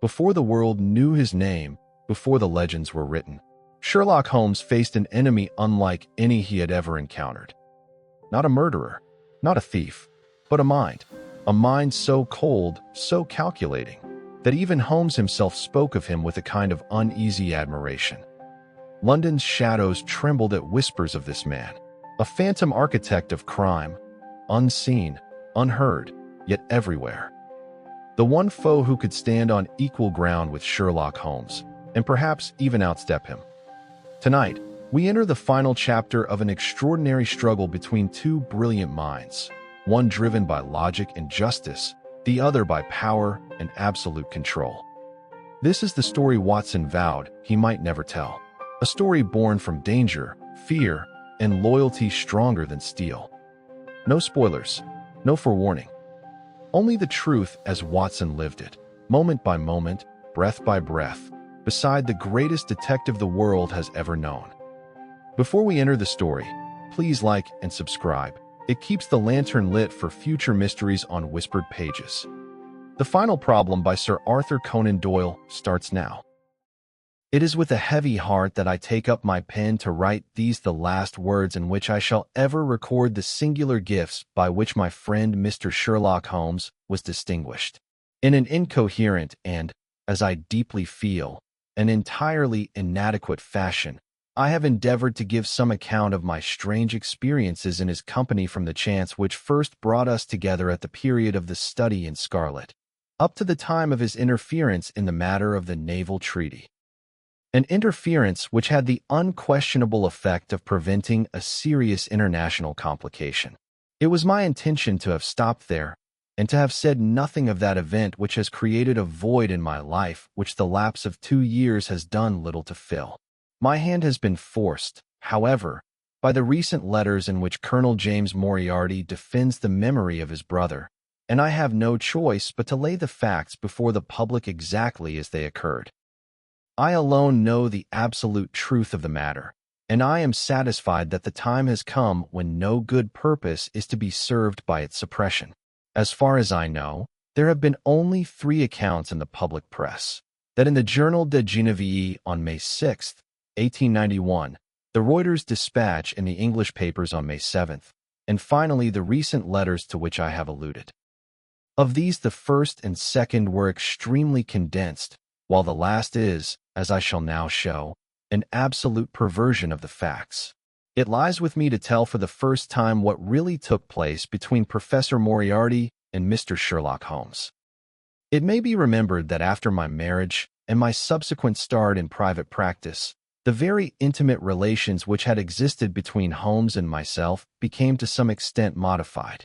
Before the world knew his name, before the legends were written, Sherlock Holmes faced an enemy unlike any he had ever encountered. Not a murderer, not a thief, but a mind so cold, so calculating, that even Holmes himself spoke of him with a kind of uneasy admiration. London's shadows trembled at whispers of this man, a phantom architect of crime, unseen, unheard, yet everywhere. The one foe who could stand on equal ground with Sherlock Holmes, and perhaps even outstep him. Tonight, we enter the final chapter of an extraordinary struggle between two brilliant minds, one driven by logic and justice, the other by power and absolute control. This is the story Watson vowed he might never tell, a story born from danger, fear, and loyalty stronger than steel. No spoilers, no forewarning. Only the truth as Watson lived it, moment by moment, breath by breath, beside the greatest detective the world has ever known. Before we enter the story, please like and subscribe. It keeps the lantern lit for future mysteries on Whispered Pages. The Final Problem by Sir Arthur Conan Doyle starts now. It is with a heavy heart that I take up my pen to write these the last words in which I shall ever record the singular gifts by which my friend Mr. Sherlock Holmes was distinguished. In an incoherent and, as I deeply feel, an entirely inadequate fashion, I have endeavored to give some account of my strange experiences in his company from the chance which first brought us together at the period of the study in Scarlet, up to the time of his interference in the matter of the naval treaty. An interference which had the unquestionable effect of preventing a serious international complication. It was my intention to have stopped there, and to have said nothing of that event which has created a void in my life which the lapse of 2 years has done little to fill. My hand has been forced, however, by the recent letters in which Colonel James Moriarty defends the memory of his brother, and I have no choice but to lay the facts before the public exactly as they occurred. I alone know the absolute truth of the matter, and I am satisfied that the time has come when no good purpose is to be served by its suppression. As far as I know, there have been only 3 accounts in the public press: that in the Journal de Genevie on May 6, 1891, the Reuters dispatch in the English papers on May 7th, and finally the recent letters to which I have alluded. Of these the first and second were extremely condensed, while the last is, as I shall now show, an absolute perversion of the facts. It lies with me to tell for the first time what really took place between Professor Moriarty and Mr. Sherlock Holmes. It may be remembered that after my marriage and my subsequent start in private practice, the very intimate relations which had existed between Holmes and myself became to some extent modified.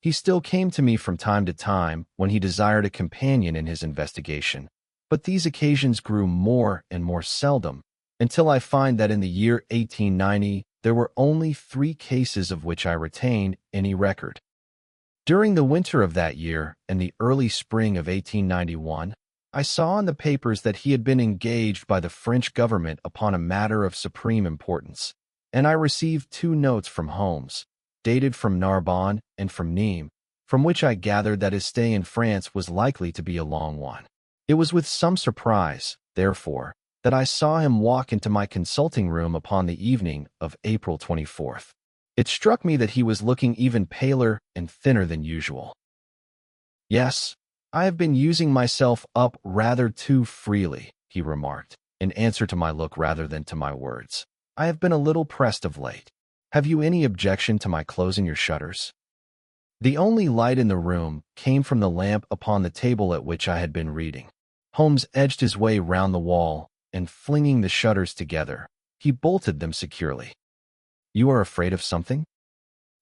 He still came to me from time to time when he desired a companion in his investigation, but these occasions grew more and more seldom, until I find that in the year 1890 there were only 3 cases of which I retained any record. During the winter of that year and the early spring of 1891, I saw in the papers that he had been engaged by the French government upon a matter of supreme importance, and I received 2 notes from Holmes, dated from Narbonne and from Nîmes, from which I gathered that his stay in France was likely to be a long one. It was with some surprise, therefore, that I saw him walk into my consulting room upon the evening of April 24th. It struck me that he was looking even paler and thinner than usual. "Yes, I have been using myself up rather too freely," he remarked, in answer to my look rather than to my words. "I have been a little pressed of late. Have you any objection to my closing your shutters?" The only light in the room came from the lamp upon the table at which I had been reading. Holmes edged his way round the wall, and flinging the shutters together, he bolted them securely. "You are afraid of something?"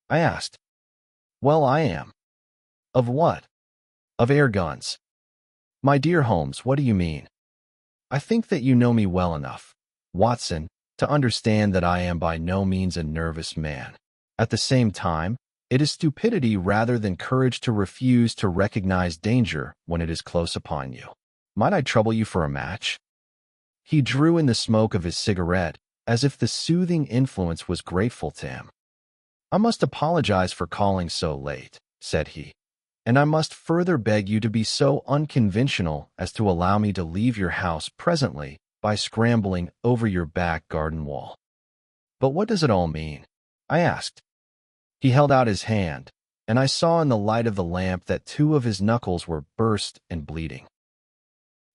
I asked. "Well, I am." "Of what?" "Of air guns." "My dear Holmes, what do you mean?" "I think that you know me well enough, Watson, to understand that I am by no means a nervous man. At the same time, it is stupidity rather than courage to refuse to recognize danger when it is close upon you. Might I trouble you for a match?" He drew in the smoke of his cigarette, as if the soothing influence was grateful to him. "I must apologize for calling so late," said he. and I must further beg you to be so unconventional as to allow me to leave your house presently by scrambling over your back garden wall." "But what does it all mean?" I asked. He held out his hand, and I saw in the light of the lamp that two of his knuckles were burst and bleeding.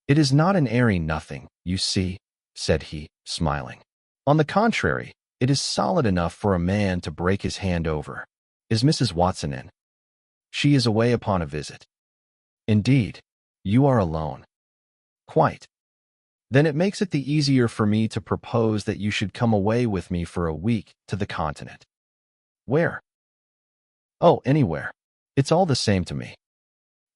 "It is not an airy nothing, you see," said he, smiling. "On the contrary, it is solid enough for a man to break his hand over. Is Mrs. Watson in?" "She is away upon a visit." "Indeed. You are alone." "Quite. Then it makes it the easier for me to propose that you should come away with me for a week to the continent." "Where?" "Oh, anywhere. It's all the same to me."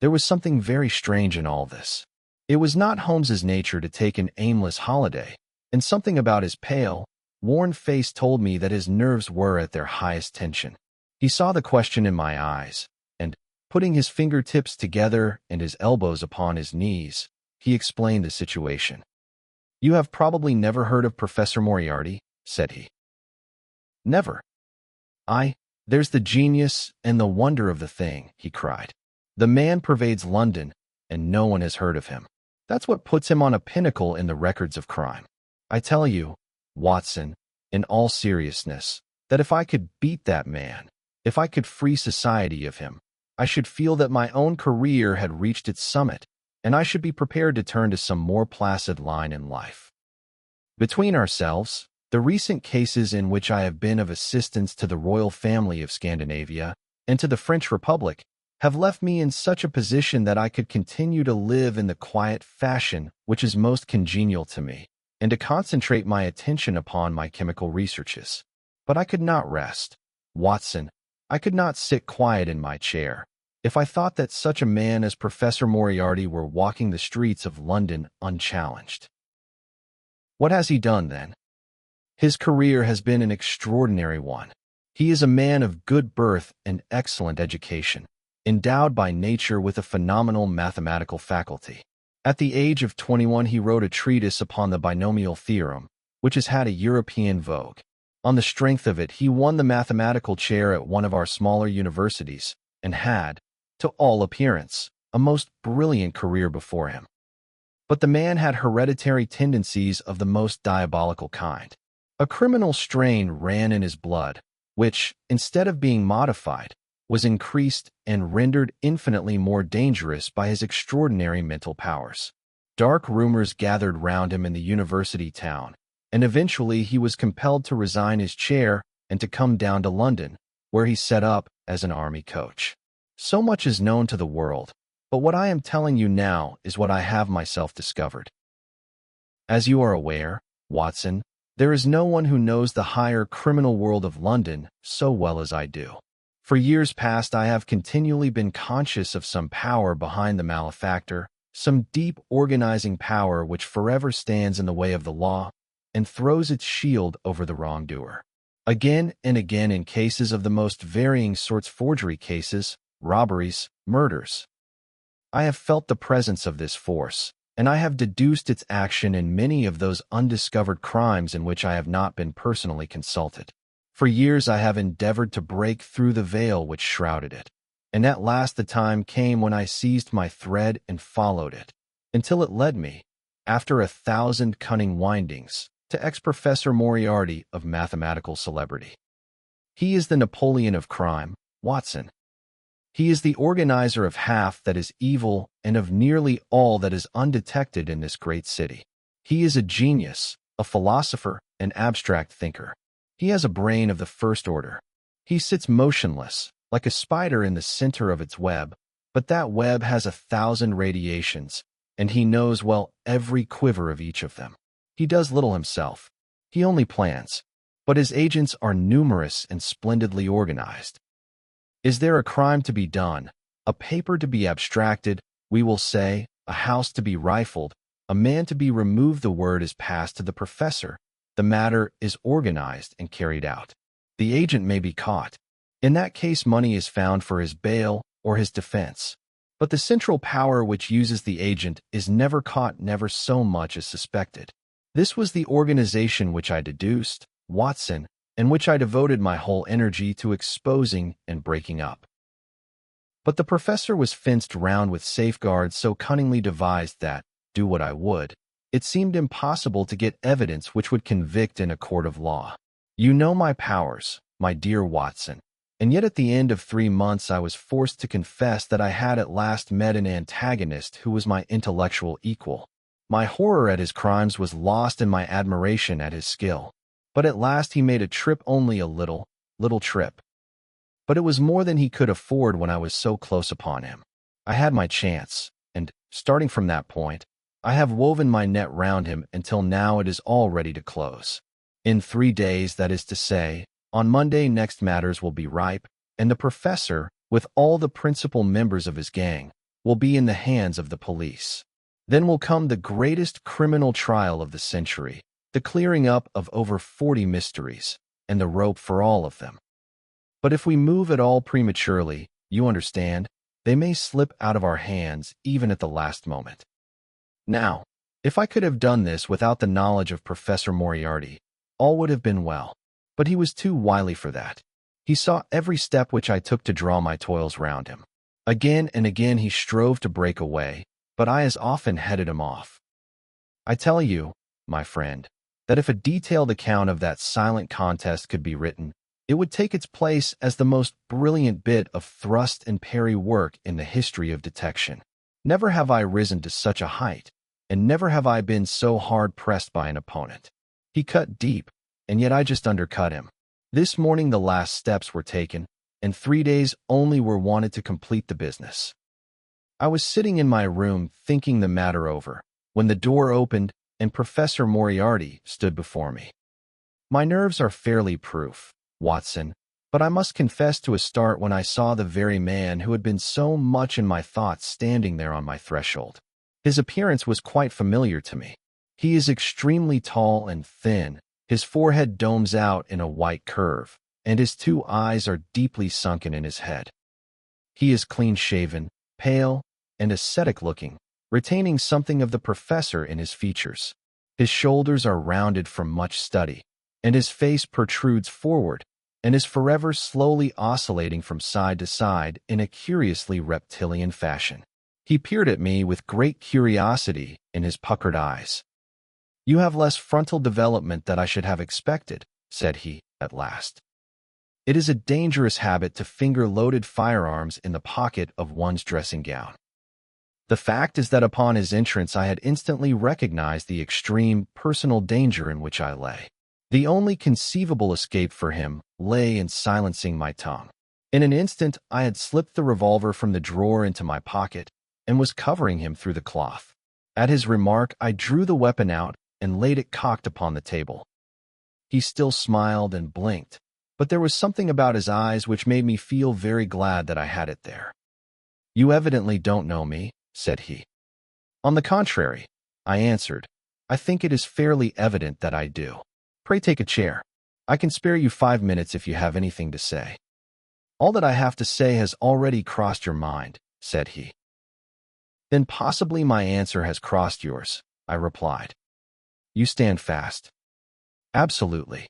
There was something very strange in all this. It was not Holmes's nature to take an aimless holiday, and something about his pale, worn face told me that his nerves were at their highest tension. He saw the question in my eyes, and, putting his fingertips together and his elbows upon his knees, he explained the situation. "You have probably never heard of Professor Moriarty," said he. "Never." "There's the genius and the wonder of the thing," he cried. "The man pervades London, and no one has heard of him. That's what puts him on a pinnacle in the records of crime. I tell you, Watson, in all seriousness, that if I could beat that man, if I could free society of him, I should feel that my own career had reached its summit, and I should be prepared to turn to some more placid line in life. Between ourselves, the recent cases in which I have been of assistance to the royal family of Scandinavia and to the French Republic have left me in such a position that I could continue to live in the quiet fashion which is most congenial to me, and to concentrate my attention upon my chemical researches. But I could not rest, Watson. I could not sit quiet in my chair, if I thought that such a man as Professor Moriarty were walking the streets of London unchallenged." "What has he done, then?" "His career has been an extraordinary one. He is a man of good birth and excellent education, endowed by nature with a phenomenal mathematical faculty. At the age of 21 he wrote a treatise upon the binomial theorem, which has had a European vogue. On the strength of it he won the mathematical chair at one of our smaller universities, and had, to all appearance, a most brilliant career before him. But the man had hereditary tendencies of the most diabolical kind. A criminal strain ran in his blood, which, instead of being modified, was increased and rendered infinitely more dangerous by his extraordinary mental powers. Dark rumors gathered round him in the university town, and eventually he was compelled to resign his chair and to come down to London, where he set up as an army coach. So much is known to the world, but what I am telling you now is what I have myself discovered. As you are aware, Watson, there is no one who knows the higher criminal world of London so well as I do. For years past I have continually been conscious of some power behind the malefactor, some deep organizing power which forever stands in the way of the law and throws its shield over the wrongdoer. Again and again in cases of the most varying sorts, forgery cases, robberies, murders, I have felt the presence of this force, and I have deduced its action in many of those undiscovered crimes in which I have not been personally consulted. For years I have endeavored to break through the veil which shrouded it, and at last the time came when I seized my thread and followed it, until it led me, after 1,000 cunning windings, to ex-Professor Moriarty of mathematical celebrity. He is the Napoleon of crime, Watson. He is the organizer of half that is evil and of nearly all that is undetected in this great city. He is a genius, a philosopher, an abstract thinker. He has a brain of the first order. He sits motionless, like a spider in the center of its web, but that web has 1,000 radiations, and he knows well every quiver of each of them. He does little himself. He only plans, but his agents are numerous and splendidly organized. Is there a crime to be done, a paper to be abstracted, we will say, a house to be rifled, a man to be removed, the word is passed to the professor. The matter is organized and carried out. The agent may be caught. In that case money is found for his bail or his defense. But the central power which uses the agent is never caught, never so much as suspected. This was the organization which I deduced, Watson, and which I devoted my whole energy to exposing and breaking up. But the professor was fenced round with safeguards so cunningly devised that, do what I would, it seemed impossible to get evidence which would convict in a court of law. You know my powers, my dear Watson, and yet at the end of 3 months I was forced to confess that I had at last met an antagonist who was my intellectual equal. My horror at his crimes was lost in my admiration at his skill. But at last he made a trip, only a little trip. But it was more than he could afford when I was so close upon him. I had my chance, and, starting from that point, I have woven my net round him until now it is all ready to close. In 3 days, that is to say, on Monday next, matters will be ripe, and the professor, with all the principal members of his gang, will be in the hands of the police. Then will come the greatest criminal trial of the century, the clearing up of over 40 mysteries, and the rope for all of them. But if we move at all prematurely, you understand, they may slip out of our hands even at the last moment. Now, if I could have done this without the knowledge of Professor Moriarty, all would have been well. But he was too wily for that. He saw every step which I took to draw my toils round him. Again and again he strove to break away, but I as often headed him off. I tell you, my friend, that if a detailed account of that silent contest could be written, it would take its place as the most brilliant bit of thrust and parry work in the history of detection. Never have I risen to such a height, and never have I been so hard pressed by an opponent. He cut deep, and yet I just undercut him. This morning the last steps were taken, and 3 days only were wanted to complete the business. I was sitting in my room thinking the matter over, when the door opened and Professor Moriarty stood before me. My nerves are fairly proof, Watson, but I must confess to a start when I saw the very man who had been so much in my thoughts standing there on my threshold. His appearance was quite familiar to me. He is extremely tall and thin, his forehead domes out in a white curve, and his 2 eyes are deeply sunken in his head. He is clean-shaven, pale, and ascetic-looking, retaining something of the professor in his features. His shoulders are rounded from much study, and his face protrudes forward, and is forever slowly oscillating from side to side in a curiously reptilian fashion. He peered at me with great curiosity in his puckered eyes. "You have less frontal development than I should have expected," said he, at last. "It is a dangerous habit to finger loaded firearms in the pocket of one's dressing gown." The fact is that upon his entrance I had instantly recognized the extreme personal danger in which I lay. The only conceivable escape for him lay in silencing my tongue. In an instant I had slipped the revolver from the drawer into my pocket and was covering him through the cloth. At his remark I drew the weapon out and laid it cocked upon the table. He still smiled and blinked, but there was something about his eyes which made me feel very glad that I had it there. "You evidently don't know me," said he. "On the contrary," I answered, "I think it is fairly evident that I do. Pray take a chair. I can spare you 5 minutes if you have anything to say." "All that I have to say has already crossed your mind," said he. "Then possibly my answer has crossed yours," I replied. "You stand fast?" "Absolutely."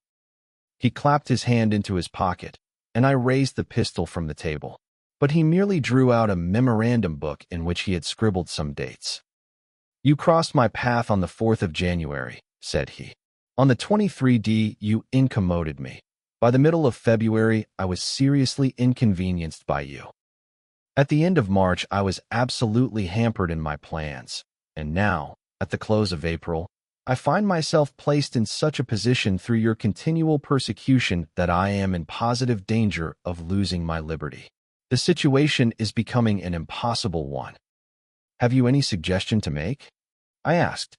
He clapped his hand into his pocket, and I raised the pistol from the table. But he merely drew out a memorandum book in which he had scribbled some dates. "You crossed my path on the 4th of January, said he. "On the 23d you incommoded me. By the middle of February I was seriously inconvenienced by you. At the end of March I was absolutely hampered in my plans, and now, at the close of April, I find myself placed in such a position through your continual persecution that I am in positive danger of losing my liberty. The situation is becoming an impossible one. Have you any suggestion to make?" I asked.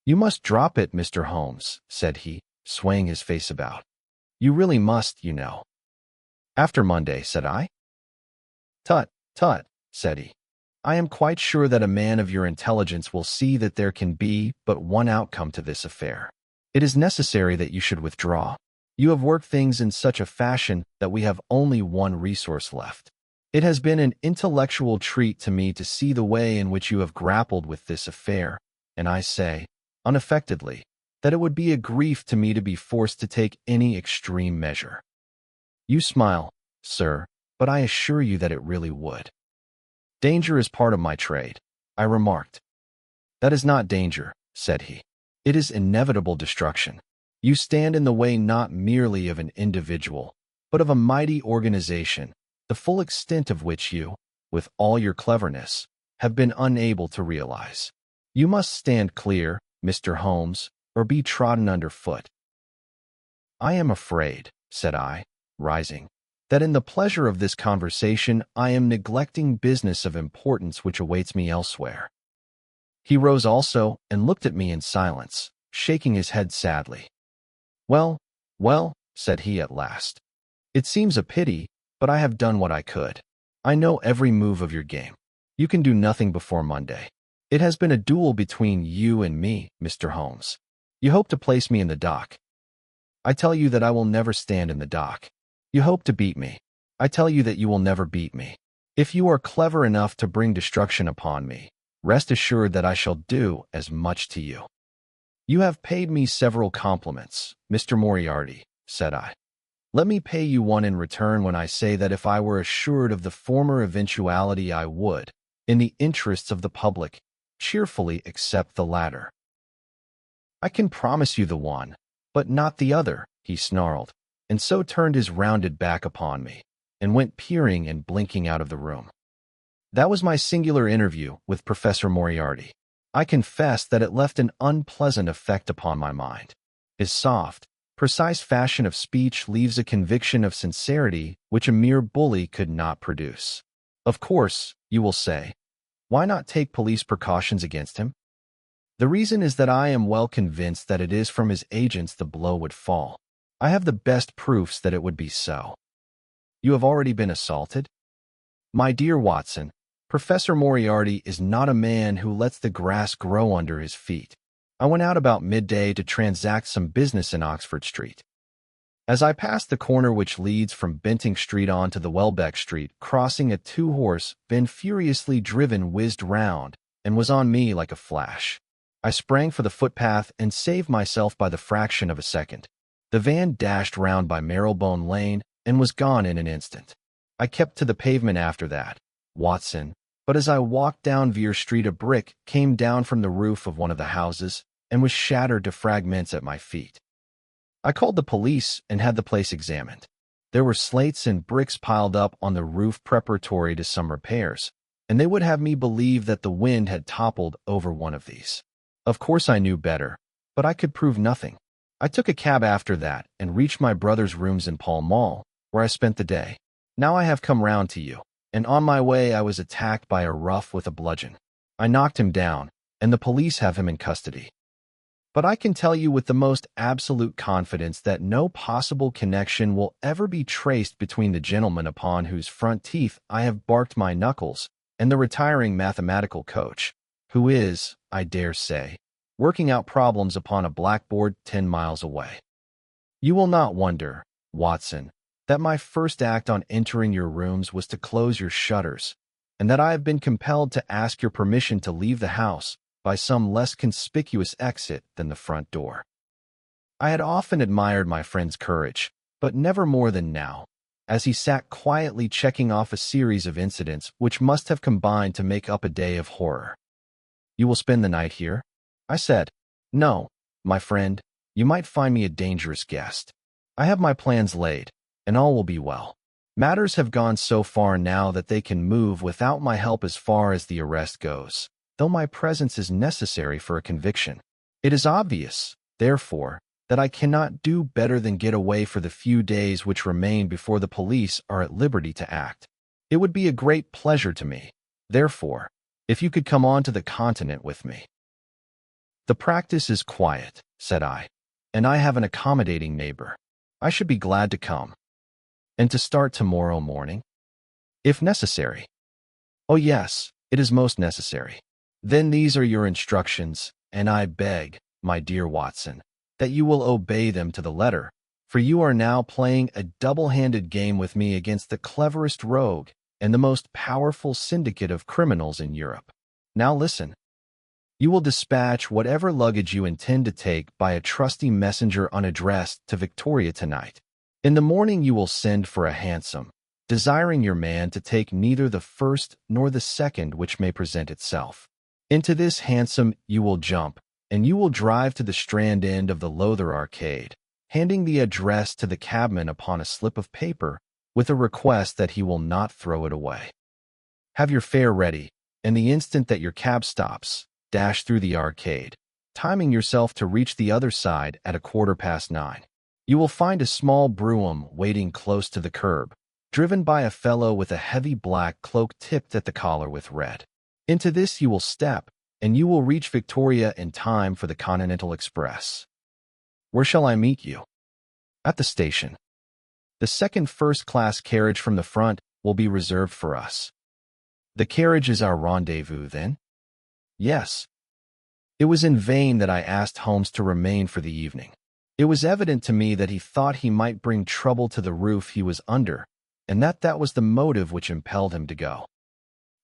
"You must drop it, Mr. Holmes," said he, swaying his face about. "You really must, you know." "After Monday," said I. "Tut, tut," said he. "I am quite sure that a man of your intelligence will see that there can be but one outcome to this affair. It is necessary that you should withdraw. You have worked things in such a fashion that we have only one resource left. It has been an intellectual treat to me to see the way in which you have grappled with this affair, and I say, unaffectedly, that it would be a grief to me to be forced to take any extreme measure. You smile, sir, but I assure you that it really would. Danger is part of my trade, I remarked. That is not danger, said he. It is inevitable destruction. You stand in the way not merely of an individual, but of a mighty organization, the full extent of which you, with all your cleverness, have been unable to realize. You must stand clear, Mr. Holmes, or be trodden underfoot. I am afraid, said I, rising, that in the pleasure of this conversation I am neglecting business of importance which awaits me elsewhere. He rose also and looked at me in silence, shaking his head sadly. Well, said he at last. It seems a pity, but I have done what I could. I know every move of your game. You can do nothing before Monday. It has been a duel between you and me, Mr. Holmes. You hope to place me in the dock. I tell you that I will never stand in the dock. You hope to beat me. I tell you that you will never beat me. If you are clever enough to bring destruction upon me, rest assured that I shall do as much to you. You have paid me several compliments, Mr. Moriarty, said I. Let me pay you one in return when I say that if I were assured of the former eventuality I would, in the interests of the public, cheerfully accept the latter. I can promise you the one, but not the other, he snarled, and so turned his rounded back upon me, and went peering and blinking out of the room. That was my singular interview with Professor Moriarty. I confess that it left an unpleasant effect upon my mind. His soft, precise fashion of speech leaves a conviction of sincerity which a mere bully could not produce. Of course, you will say, why not take police precautions against him? The reason is that I am well convinced that it is from his agents the blow would fall. I have the best proofs that it would be so. You have already been assaulted? My dear Watson, Professor Moriarty is not a man who lets the grass grow under his feet. I went out about midday to transact some business in Oxford Street. As I passed the corner which leads from Bentinck Street on to the Welbeck Street, crossing a two-horse, then furiously driven whizzed round, and was on me like a flash. I sprang for the footpath and saved myself by the fraction of a second. The van dashed round by Marylebone Lane and was gone in an instant. I kept to the pavement after that, Watson, but as I walked down Vere Street a brick came down from the roof of one of the houses and was shattered to fragments at my feet. I called the police and had the place examined. There were slates and bricks piled up on the roof preparatory to some repairs, and they would have me believe that the wind had toppled over one of these. Of course I knew better, but I could prove nothing. I took a cab after that and reached my brother's rooms in Pall Mall, where I spent the day. Now I have come round to you, and on my way I was attacked by a rough with a bludgeon. I knocked him down, and the police have him in custody. But I can tell you with the most absolute confidence that no possible connection will ever be traced between the gentleman upon whose front teeth I have barked my knuckles and the retiring mathematical coach, who is, I dare say, working out problems upon a blackboard 10 miles away. You will not wonder, Watson, that my first act on entering your rooms was to close your shutters, and that I have been compelled to ask your permission to leave the house by some less conspicuous exit than the front door. I had often admired my friend's courage, but never more than now, as he sat quietly checking off a series of incidents which must have combined to make up a day of horror. You will spend the night here? I said. No, my friend, you might find me a dangerous guest. I have my plans laid, and all will be well. Matters have gone so far now that they can move without my help as far as the arrest goes, though my presence is necessary for a conviction. It is obvious, therefore, that I cannot do better than get away for the few days which remain before the police are at liberty to act. It would be a great pleasure to me, therefore, if you could come on to the continent with me. The practice is quiet, said I, and I have an accommodating neighbor. I should be glad to come. And to start tomorrow morning? If necessary. Oh yes, it is most necessary. Then these are your instructions, and I beg, my dear Watson, that you will obey them to the letter, for you are now playing a double-handed game with me against the cleverest rogue and the most powerful syndicate of criminals in Europe. Now listen. You will dispatch whatever luggage you intend to take by a trusty messenger unaddressed to Victoria tonight. In the morning you will send for a hansom, desiring your man to take neither the first nor the second which may present itself. Into this hansom you will jump, and you will drive to the Strand end of the Lowther Arcade, handing the address to the cabman upon a slip of paper with a request that he will not throw it away. Have your fare ready, and the instant that your cab stops, dash through the arcade, timing yourself to reach the other side at 9:15. You will find a small brougham waiting close to the curb, driven by a fellow with a heavy black cloak tipped at the collar with red. Into this you will step, and you will reach Victoria in time for the Continental Express. Where shall I meet you? At the station. The second first-class carriage from the front will be reserved for us. The carriage is our rendezvous, then? Yes. It was in vain that I asked Holmes to remain for the evening. It was evident to me that he thought he might bring trouble to the roof he was under, and that was the motive which impelled him to go.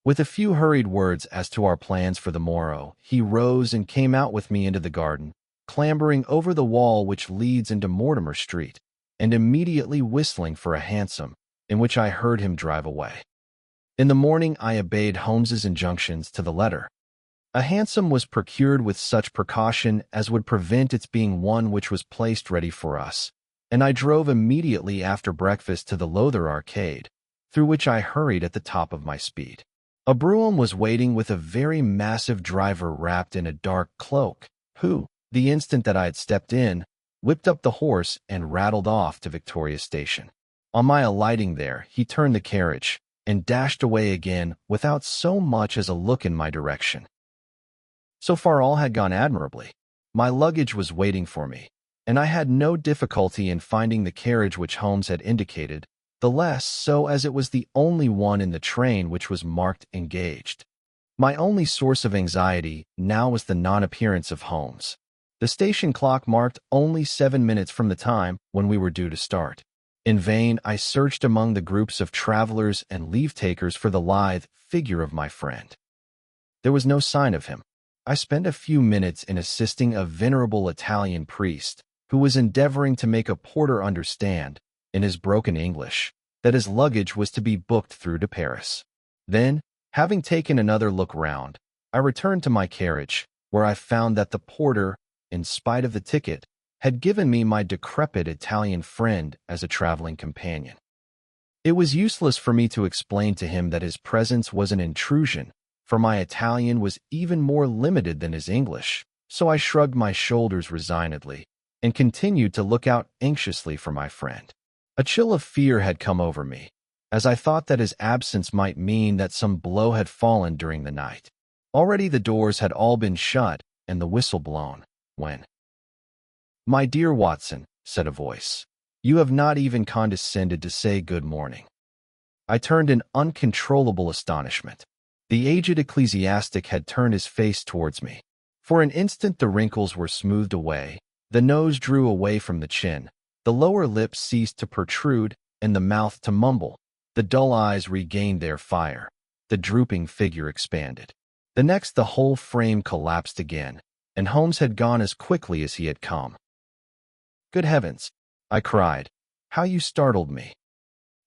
With a few hurried words as to our plans for the morrow, he rose and came out with me into the garden, clambering over the wall which leads into Mortimer Street, and immediately whistling for a hansom, in which I heard him drive away. In the morning I obeyed Holmes's injunctions to the letter. A hansom was procured with such precaution as would prevent its being one which was placed ready for us, and I drove immediately after breakfast to the Lowther Arcade, through which I hurried at the top of my speed. A brougham was waiting with a very massive driver wrapped in a dark cloak, who, the instant that I had stepped in, whipped up the horse and rattled off to Victoria Station. On my alighting there, he turned the carriage and dashed away again without so much as a look in my direction. So far all had gone admirably. My luggage was waiting for me, and I had no difficulty in finding the carriage which Holmes had indicated, the less so as it was the only one in the train which was marked engaged. My only source of anxiety now was the non-appearance of Holmes. The station clock marked only 7 minutes from the time when we were due to start. In vain I searched among the groups of travelers and leave-takers for the lithe figure of my friend. There was no sign of him. I spent a few minutes in assisting a venerable Italian priest who was endeavoring to make a porter understand, in his broken English, that his luggage was to be booked through to Paris. Then, having taken another look round, I returned to my carriage, where I found that the porter, in spite of the ticket, had given me my decrepit Italian friend as a traveling companion. It was useless for me to explain to him that his presence was an intrusion, for my Italian was even more limited than his English, so I shrugged my shoulders resignedly and continued to look out anxiously for my friend. A chill of fear had come over me, as I thought that his absence might mean that some blow had fallen during the night. Already the doors had all been shut and the whistle blown, when— "My dear Watson," said a voice, "you have not even condescended to say good morning." I turned in uncontrollable astonishment. The aged ecclesiastic had turned his face towards me. For an instant the wrinkles were smoothed away, the nose drew away from the chin, the lower lip ceased to protrude, and the mouth to mumble. The dull eyes regained their fire. The drooping figure expanded. The next the whole frame collapsed again, and Holmes had gone as quickly as he had come. "Good heavens!" I cried. "How you startled me!"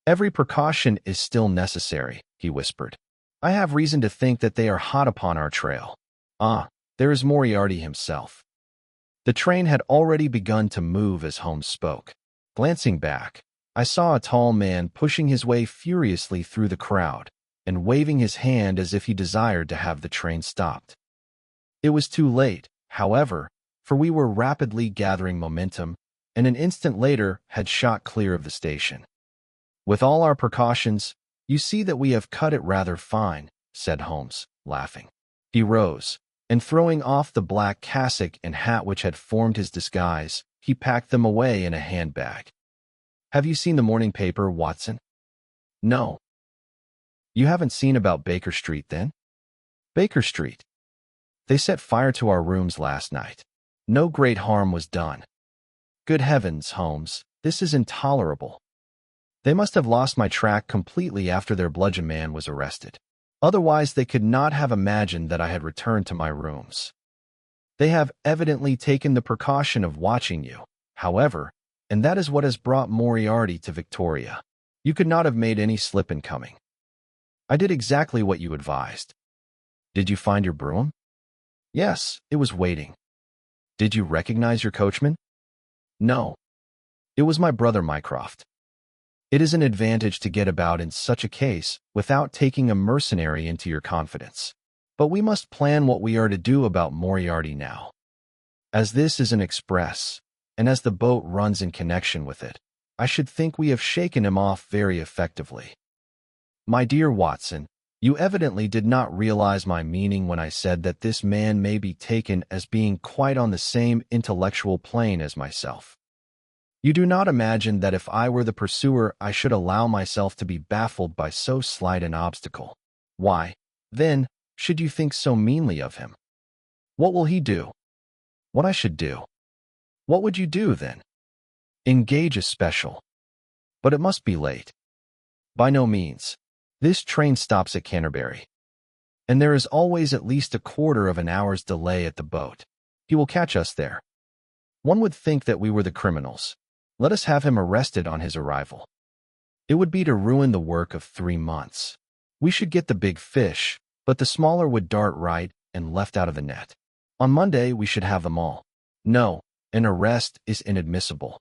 "Every precaution is still necessary," he whispered. "I have reason to think that they are hot upon our trail. Ah, there is Moriarty himself." The train had already begun to move as Holmes spoke. Glancing back, I saw a tall man pushing his way furiously through the crowd and waving his hand as if he desired to have the train stopped. It was too late, however, for we were rapidly gathering momentum, and an instant later had shot clear of the station. "With all our precautions, you see that we have cut it rather fine," said Holmes, laughing. He rose, and throwing off the black cassock and hat which had formed his disguise, he packed them away in a handbag. "Have you seen the morning paper, Watson?" "No." "You haven't seen about Baker Street, then?" "Baker Street? They set fire to our rooms last night. No great harm was done." "Good heavens, Holmes, this is intolerable. They must have lost my track completely after their bludgeon man was arrested. Otherwise they could not have imagined that I had returned to my rooms. They have evidently taken the precaution of watching you, however, and that is what has brought Moriarty to Victoria. You could not have made any slip in coming. I did exactly what you advised. Did you find your brougham? Yes, it was waiting. Did you recognize your coachman? No. It was my brother Mycroft. It is an advantage to get about in such a case without taking a mercenary into your confidence. But we must plan what we are to do about Moriarty now. As this is an express, and as the boat runs in connection with it, I should think we have shaken him off very effectively. My dear Watson, you evidently did not realize my meaning when I said that this man may be taken as being quite on the same intellectual plane as myself. You do not imagine that if I were the pursuer I should allow myself to be baffled by so slight an obstacle. Why, then, should you think so meanly of him? What will he do? What I should do? What would you do, then? Engage a special. But it must be late. By no means. This train stops at Canterbury. And there is always at least a quarter of an hour's delay at the boat. He will catch us there. One would think that we were the criminals. Let us have him arrested on his arrival. It would be to ruin the work of 3 months. We should get the big fish, but the smaller would dart right and left out of the net. On Monday we should have them all. No, an arrest is inadmissible.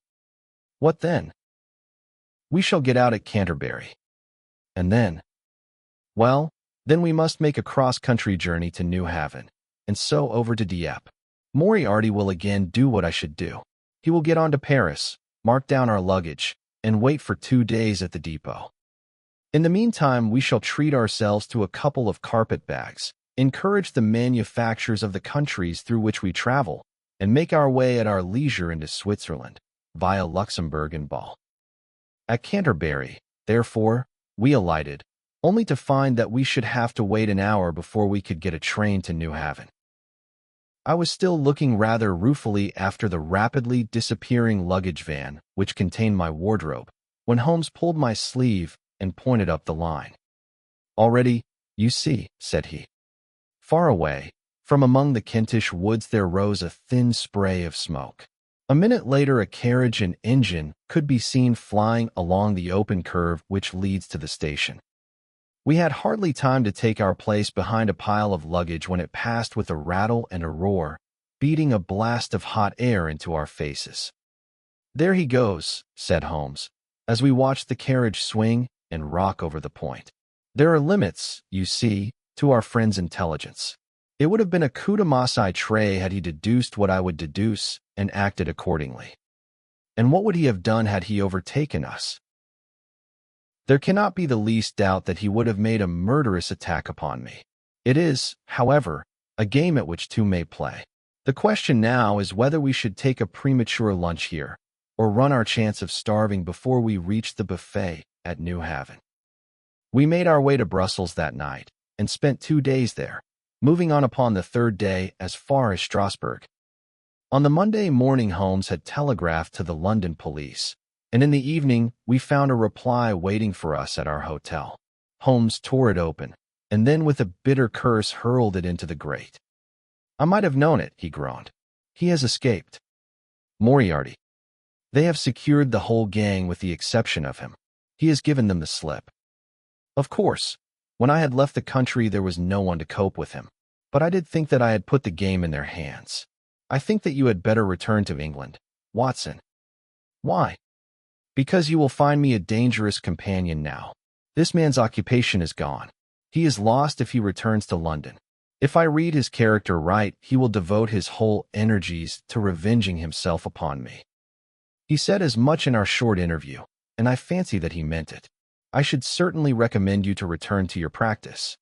What then? We shall get out at Canterbury. And then? Well, then we must make a cross-country journey to New Haven, and so over to Dieppe. Moriarty will again do what I should do. He will get on to Paris, mark down our luggage, and wait for 2 days at the depot. In the meantime, we shall treat ourselves to a couple of carpet-bags, encourage the manufactures of the countries through which we travel, and make our way at our leisure into Switzerland, via Luxembourg and Bâle. At Canterbury, therefore, we alighted, only to find that we should have to wait an hour before we could get a train to New Haven. I was still looking rather ruefully after the rapidly disappearing luggage van, which contained my wardrobe, when Holmes pulled my sleeve and pointed up the line. Already, you see, said he. Far away, from among the Kentish woods there rose a thin spray of smoke. A minute later a carriage and engine could be seen flying along the open curve which leads to the station. We had hardly time to take our place behind a pile of luggage when it passed with a rattle and a roar, beating a blast of hot air into our faces. There he goes, said Holmes, as we watched the carriage swing and rock over the point. There are limits, you see, to our friend's intelligence. It would have been a coup de masse trait had he deduced what I would deduce and acted accordingly. And what would he have done had he overtaken us? There cannot be the least doubt that he would have made a murderous attack upon me. It is, however, a game at which two may play. The question now is whether we should take a premature lunch here, or run our chance of starving before we reach the buffet at New Haven. We made our way to Brussels that night, and spent 2 days there, moving on upon the 3rd day as far as Strasbourg. On the Monday morning Holmes had telegraphed to the London police, and in the evening we found a reply waiting for us at our hotel. Holmes tore it open, and then with a bitter curse hurled it into the grate. I might have known it, he groaned. He has escaped. Moriarty. They have secured the whole gang with the exception of him. He has given them the slip. Of course, when I had left the country there was no one to cope with him, but I did think that I had put the game in their hands. I think that you had better return to England, Watson. Why? Because you will find me a dangerous companion now. This man's occupation is gone. He is lost if he returns to London. If I read his character right, he will devote his whole energies to revenging himself upon me. He said as much in our short interview, and I fancy that he meant it. I should certainly recommend you to return to your practice.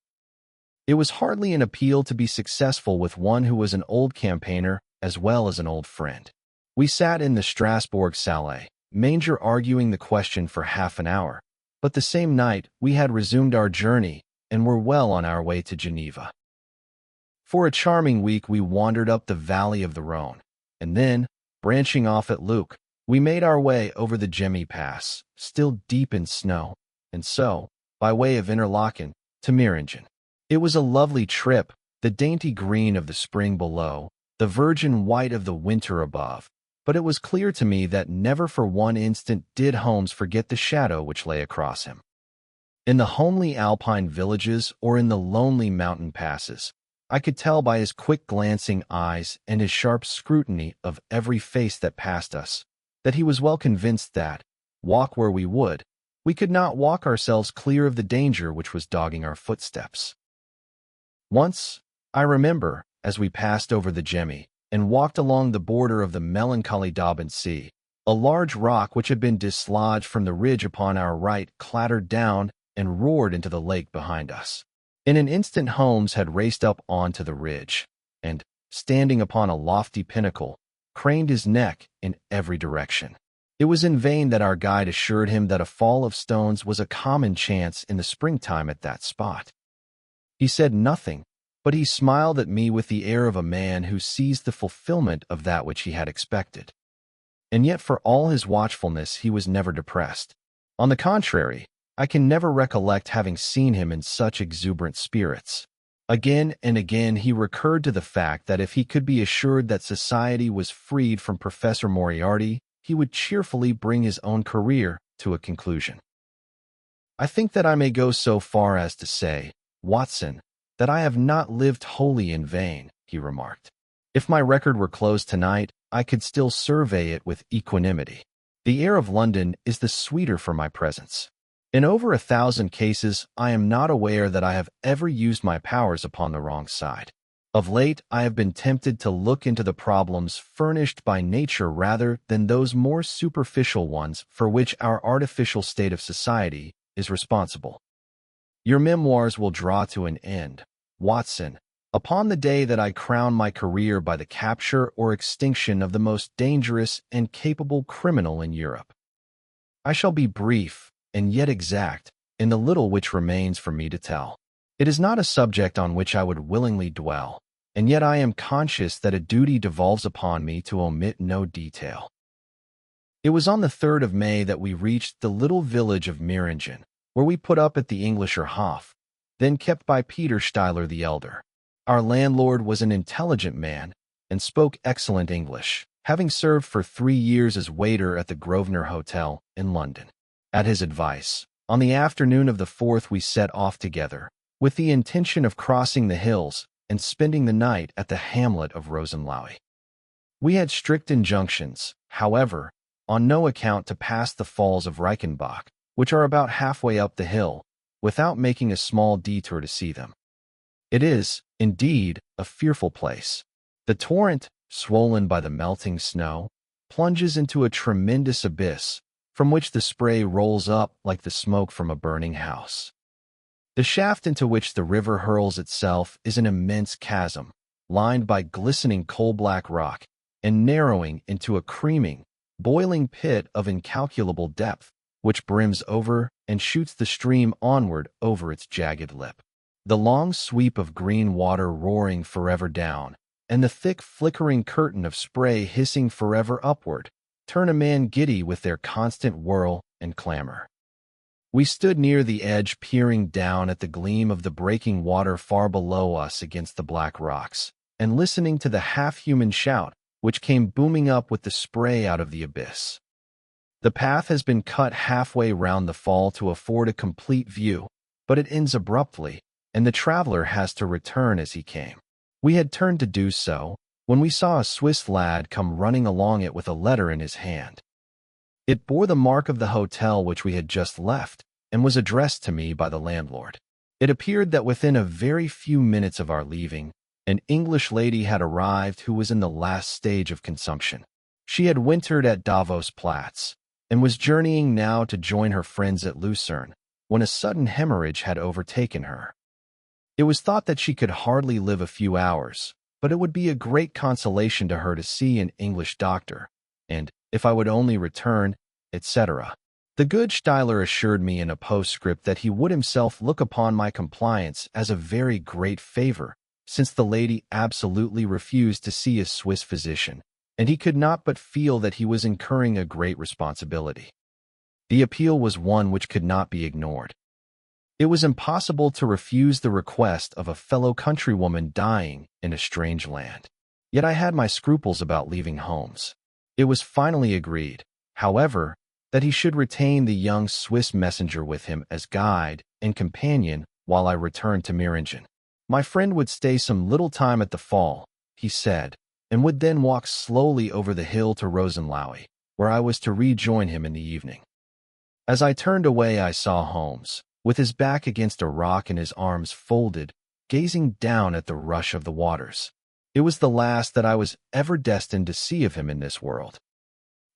It was hardly an appeal to be successful with one who was an old campaigner as well as an old friend. We sat in the Strasbourg salle, Manger arguing the question for half an hour, but the same night we had resumed our journey and were well on our way to Geneva. For a charming week we wandered up the valley of the Rhone, and then, branching off at Luc, we made our way over the Gemmi Pass, still deep in snow, and so, by way of Interlaken, to Meiringen. It was a lovely trip, the dainty green of the spring below, the virgin white of the winter above, but it was clear to me that never for one instant did Holmes forget the shadow which lay across him. In the homely alpine villages or in the lonely mountain passes, I could tell by his quick glancing eyes and his sharp scrutiny of every face that passed us, that he was well convinced that, walk where we could not walk ourselves clear of the danger which was dogging our footsteps. Once, I remember, as we passed over the Gemmi and walked along the border of the melancholy Dobbin Sea, a large rock which had been dislodged from the ridge upon our right clattered down and roared into the lake behind us. In an instant Holmes had raced up onto the ridge, and, standing upon a lofty pinnacle, craned his neck in every direction. It was in vain that our guide assured him that a fall of stones was a common chance in the springtime at that spot. He said nothing, but he smiled at me with the air of a man who sees the fulfillment of that which he had expected. And yet for all his watchfulness he was never depressed. On the contrary, I can never recollect having seen him in such exuberant spirits. Again and again he recurred to the fact that if he could be assured that society was freed from Professor Moriarty, he would cheerfully bring his own career to a conclusion. I think that I may go so far as to say, Watson, that I have not lived wholly in vain, he remarked. If my record were closed tonight, I could still survey it with equanimity. The air of London is the sweeter for my presence. In over 1,000 cases, I am not aware that I have ever used my powers upon the wrong side. Of late, I have been tempted to look into the problems furnished by nature rather than those more superficial ones for which our artificial state of society is responsible. Your memoirs will draw to an end, Watson, upon the day that I crown my career by the capture or extinction of the most dangerous and capable criminal in Europe. I shall be brief, and yet exact, in the little which remains for me to tell. It is not a subject on which I would willingly dwell, and yet I am conscious that a duty devolves upon me to omit no detail. It was on the 3rd of May that we reached the little village of Meiringen, where we put up at the Englischer Hof, then kept by Peter Steiler the elder. Our landlord was an intelligent man, and spoke excellent English, having served for 3 years as waiter at the Grosvenor Hotel in London. At his advice, on the afternoon of the 4th we set off together, with the intention of crossing the hills and spending the night at the hamlet of Rosenlaui. We had strict injunctions, however, on no account to pass the falls of Reichenbach, which are about halfway up the hill, without making a small detour to see them. It is, indeed, a fearful place. The torrent, swollen by the melting snow, plunges into a tremendous abyss, from which the spray rolls up like the smoke from a burning house. The shaft into which the river hurls itself is an immense chasm, lined by glistening coal-black rock, and narrowing into a creaming, boiling pit of incalculable depth, which brims over and shoots the stream onward over its jagged lip. The long sweep of green water roaring forever down, and the thick flickering curtain of spray hissing forever upward, turn a man giddy with their constant whirl and clamor. We stood near the edge peering down at the gleam of the breaking water far below us against the black rocks, and listening to the half-human shout which came booming up with the spray out of the abyss. The path has been cut halfway round the fall to afford a complete view, but it ends abruptly, and the traveler has to return as he came. We had turned to do so, when we saw a Swiss lad come running along it with a letter in his hand. It bore the mark of the hotel which we had just left, and was addressed to me by the landlord. It appeared that within a very few minutes of our leaving, an English lady had arrived who was in the last stage of consumption. She had wintered at Davos Platz, and was journeying now to join her friends at Lucerne, when a sudden hemorrhage had overtaken her. It was thought that she could hardly live a few hours, but it would be a great consolation to her to see an English doctor, and, if I would only return, etc. The good Steiler assured me in a postscript that he would himself look upon my compliance as a very great favor, since the lady absolutely refused to see a Swiss physician, and he could not but feel that he was incurring a great responsibility. The appeal was one which could not be ignored. It was impossible to refuse the request of a fellow countrywoman dying in a strange land. Yet I had my scruples about leaving Holmes. It was finally agreed, however, that he should retain the young Swiss messenger with him as guide and companion while I returned to Meiringen. My friend would stay some little time at the fall, he said, and would then walk slowly over the hill to Rosenlaui, where I was to rejoin him in the evening. As I turned away, I saw Holmes, with his back against a rock and his arms folded, gazing down at the rush of the waters. It was the last that I was ever destined to see of him in this world.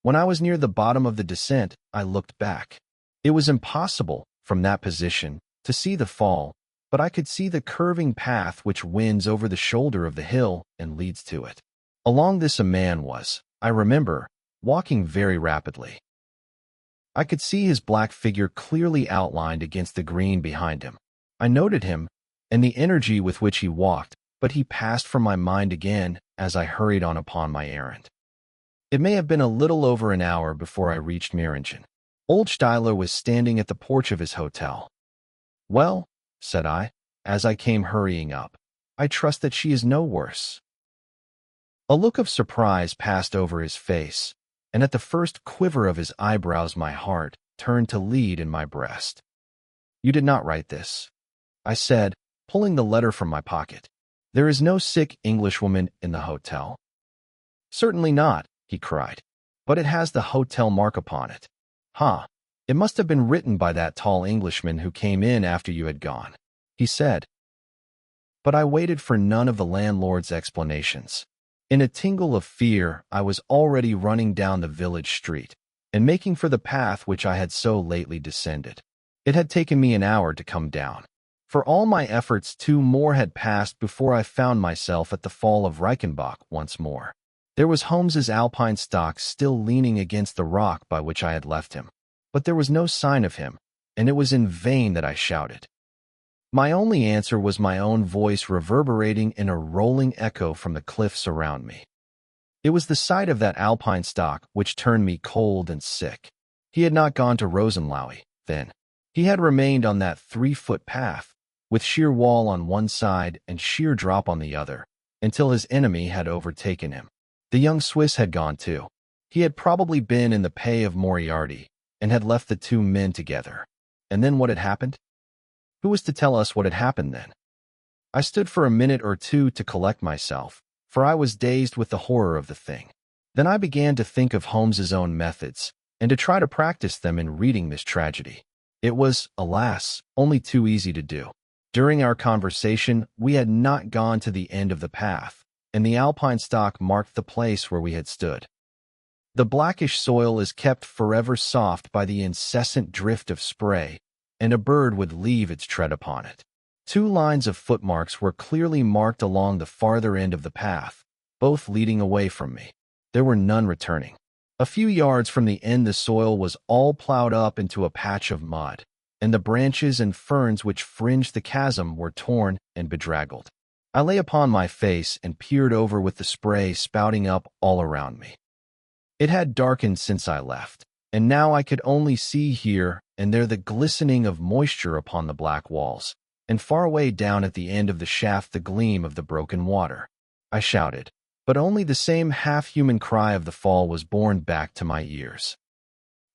When I was near the bottom of the descent, I looked back. It was impossible, from that position, to see the fall, but I could see the curving path which winds over the shoulder of the hill and leads to it. Along this a man was, I remember, walking very rapidly. I could see his black figure clearly outlined against the green behind him. I noted him, and the energy with which he walked, but he passed from my mind again as I hurried on upon my errand. It may have been a little over an hour before I reached Meiringen. Old Steiler was standing at the porch of his hotel. "Well," said I, as I came hurrying up, "I trust that she is no worse." A look of surprise passed over his face, and at the first quiver of his eyebrows my heart turned to lead in my breast. "You did not write this," I said, pulling the letter from my pocket. "There is no sick Englishwoman in the hotel." "Certainly not," he cried, "but it has the hotel mark upon it." "Ha! It must have been written by that tall Englishman who came in after you had gone," he said. But I waited for none of the landlord's explanations. In a tingle of fear, I was already running down the village street and making for the path which I had so lately descended. It had taken me an hour to come down. For all my efforts, 2 more had passed before I found myself at the fall of Reichenbach once more. There was Holmes's alpine stock still leaning against the rock by which I had left him, but there was no sign of him, and it was in vain that I shouted. My only answer was my own voice reverberating in a rolling echo from the cliffs around me. It was the sight of that alpine stock which turned me cold and sick. He had not gone to Rosenlaui, then. He had remained on that 3-foot path, with sheer wall on one side and sheer drop on the other, until his enemy had overtaken him. The young Swiss had gone too. He had probably been in the pay of Moriarty, and had left the 2 men together. And then what had happened? Who was to tell us what had happened then? I stood for a minute or two to collect myself, for I was dazed with the horror of the thing. Then I began to think of Holmes's own methods, and to try to practice them in reading this tragedy. It was, alas, only too easy to do. During our conversation, we had not gone to the end of the path, and the alpine stock marked the place where we had stood. The blackish soil is kept forever soft by the incessant drift of spray, and a bird would leave its tread upon it. 2 lines of footmarks were clearly marked along the farther end of the path, both leading away from me. There were none returning. A few yards from the end the soil was all plowed up into a patch of mud, and the branches and ferns which fringed the chasm were torn and bedraggled. I lay upon my face and peered over with the spray spouting up all around me. It had darkened since I left, and now I could only see here and there the glistening of moisture upon the black walls, and far away down at the end of the shaft the gleam of the broken water. I shouted, but only the same half-human cry of the fall was borne back to my ears.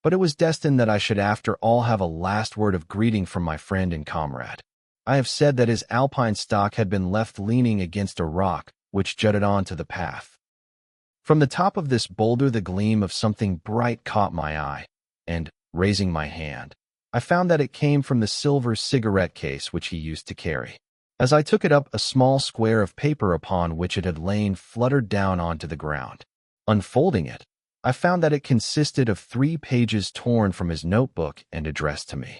But it was destined that I should after all have a last word of greeting from my friend and comrade. I have said that his alpine stock had been left leaning against a rock which jutted onto the path. From the top of this boulder the gleam of something bright caught my eye, and, raising my hand, I found that it came from the silver cigarette case which he used to carry. As I took it up, a small square of paper upon which it had lain fluttered down onto the ground. Unfolding it, I found that it consisted of 3 pages torn from his notebook and addressed to me.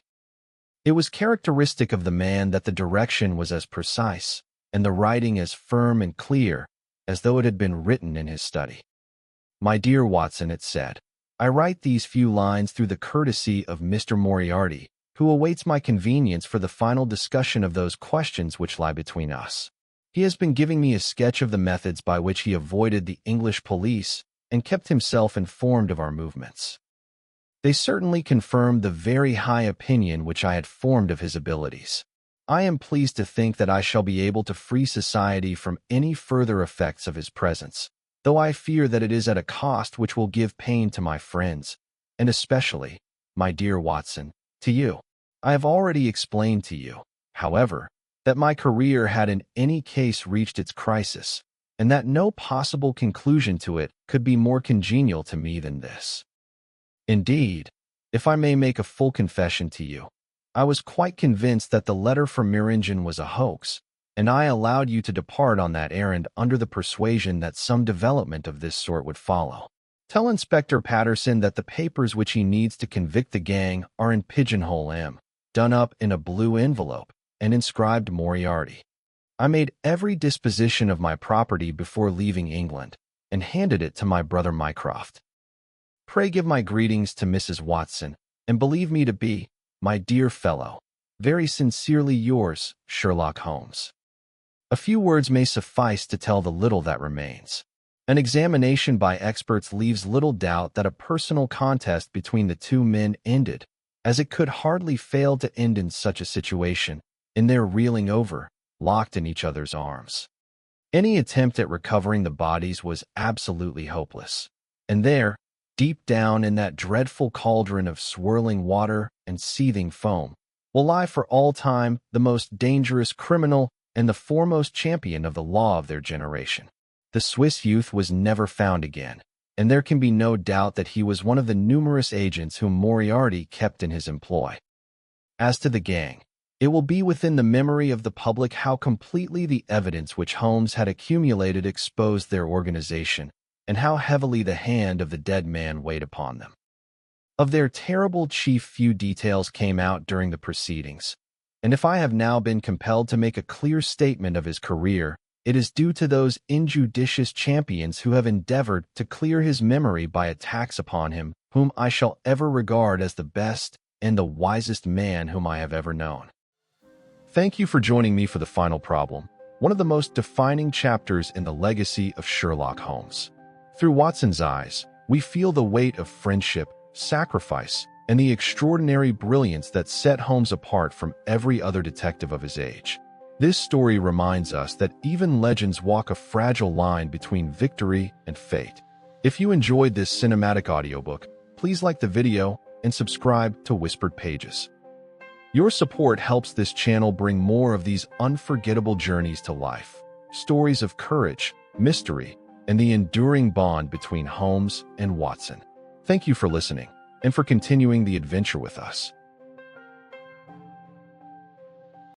It was characteristic of the man that the direction was as precise, and the writing as firm and clear, as though it had been written in his study. "My dear Watson," it said, "I write these few lines through the courtesy of Mr. Moriarty, who awaits my convenience for the final discussion of those questions which lie between us. He has been giving me a sketch of the methods by which he avoided the English police and kept himself informed of our movements. They certainly confirmed the very high opinion which I had formed of his abilities. I am pleased to think that I shall be able to free society from any further effects of his presence, though I fear that it is at a cost which will give pain to my friends, and especially, my dear Watson, to you. I have already explained to you, however, that my career had in any case reached its crisis, and that no possible conclusion to it could be more congenial to me than this. Indeed, if I may make a full confession to you, I was quite convinced that the letter from Meiringen was a hoax, and I allowed you to depart on that errand under the persuasion that some development of this sort would follow. Tell Inspector Patterson that the papers which he needs to convict the gang are in Pigeonhole M, done up in a blue envelope, and inscribed Moriarty. I made every disposition of my property before leaving England, and handed it to my brother Mycroft. Pray give my greetings to Mrs. Watson, and believe me to be, my dear fellow, very sincerely yours, Sherlock Holmes. A few words may suffice to tell the little that remains. An examination by experts leaves little doubt that a personal contest between the two men ended, as it could hardly fail to end in such a situation, in their reeling over, locked in each other's arms. Any attempt at recovering the bodies was absolutely hopeless, and there, deep down in that dreadful cauldron of swirling water and seething foam, will lie for all time the most dangerous criminal and the foremost champion of the law of their generation. The Swiss youth was never found again, and there can be no doubt that he was one of the numerous agents whom Moriarty kept in his employ. As to the gang, it will be within the memory of the public how completely the evidence which Holmes had accumulated exposed their organization, and how heavily the hand of the dead man weighed upon them. Of their terrible chief few details came out during the proceedings, and if I have now been compelled to make a clear statement of his career, it is due to those injudicious champions who have endeavored to clear his memory by attacks upon him, whom I shall ever regard as the best and the wisest man whom I have ever known. Thank you for joining me for the final problem, one of the most defining chapters in the legacy of Sherlock Holmes. Through Watson's eyes, we feel the weight of friendship, sacrifice, and the extraordinary brilliance that set Holmes apart from every other detective of his age. This story reminds us that even legends walk a fragile line between victory and fate. If you enjoyed this cinematic audiobook, please like the video and subscribe to Whispered Pages. Your support helps this channel bring more of these unforgettable journeys to life, stories of courage, mystery, and the enduring bond between Holmes and Watson. Thank you for listening and for continuing the adventure with us.